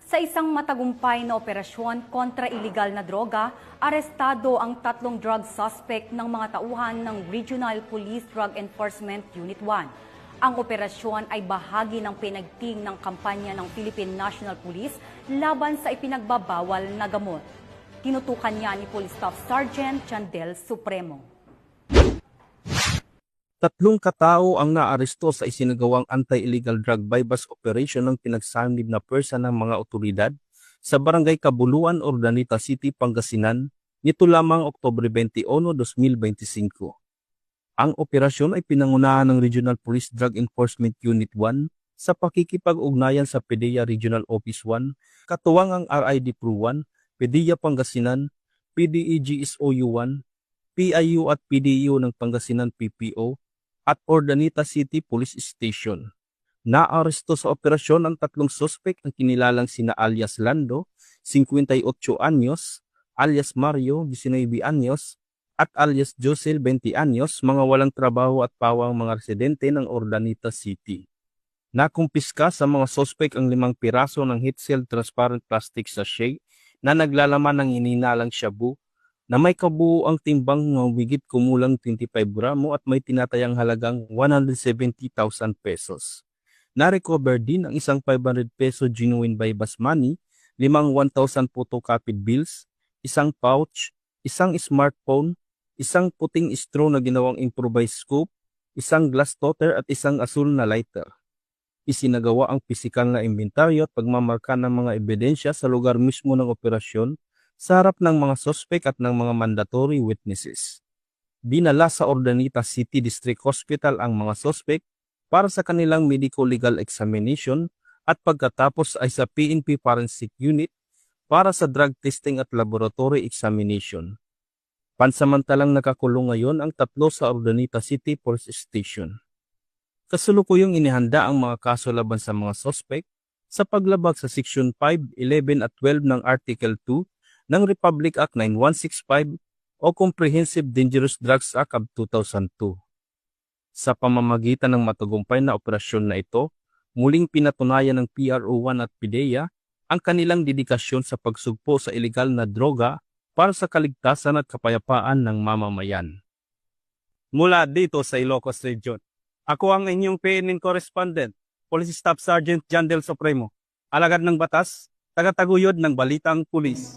Sa isang matagumpay na operasyon kontra iligal na droga, arestado ang 3 drug suspect ng mga tauhan ng Regional Police Drug Enforcement Unit 1. Ang operasyon ay bahagi ng pinagting ng kampanya ng Philippine National Police laban sa ipinagbabawal na gamot. Tinutukan niya ni Police Staff Sergeant Jandel Supremo. 3 katao ang naaresto sa isinagawang anti-illegal drug bypass operation ng pinagsanib na pwersa ng mga otoridad sa Barangay Kabuluan, Urdaneta City, Pangasinan nito lamang Oktubre 21, 2025. Ang operasyon ay pinangunahan ng Regional Police Drug Enforcement Unit 1 sa pakikipag-ugnayan sa PDEA Regional Office 1, katuwang ang RID Pro 1, PDEA Pangasinan, PDEGSOU 1, PIU at PDU ng Pangasinan PPO, at Urdaneta City Police Station. Naaresto sa operasyon ang 3 suspect na kinilalang sina alias Lando, 58 anyos, alias Mario, 19 anyos, at alias Josel, 20 anyos, mga walang trabaho at pawang mga residente ng Urdaneta City. Nakumpiska sa mga suspect ang 5 piraso ng heat-sealed transparent plastic sachet na naglalaman ng ininalang shabu na may kabuuang timbang ng higit kumulang 25 gramo at may tinatayang halagang 170,000 pesos. Na-recover din ang isang 500 peso genuine bypass money, 5 1,000 photocopied bills, isang pouch, isang smartphone, isang puting straw na ginawang improvised scoop, isang glass toter at isang asul na lighter. Isinagawa ang pisikal na inventaryo at pagmamarka ng mga ebidensya sa lugar mismo ng operasyon sa harap ng mga sospek at ng mga mandatory witnesses. Dinala sa Urdaneta City District Hospital ang mga sospek para sa kanilang medico-legal examination at pagkatapos ay sa PNP Forensic Unit para sa drug testing at laboratory examination. Pansamantalang nakakulong ngayon ang 3 sa Urdaneta City Police Station. Kasulukuyang inihanda ang mga kaso laban sa mga sospek sa paglabag sa Section 5, 11 at 12 ng Article 2 ng Republic Act 9165 o Comprehensive Dangerous Drugs Act of 2002. Sa pamamagitan ng matagumpay na operasyon na ito, muling pinatunayan ng PRO1 at PDEA ang kanilang dedikasyon sa pagsugpo sa ilegal na droga para sa kaligtasan at kapayapaan ng mamamayan. Mula dito sa Ilocos Region, ako ang inyong PNN correspondent, Police Staff Sergeant Jandel Supremo, alagad ng batas, tagataguyod ng Balitang Pulis.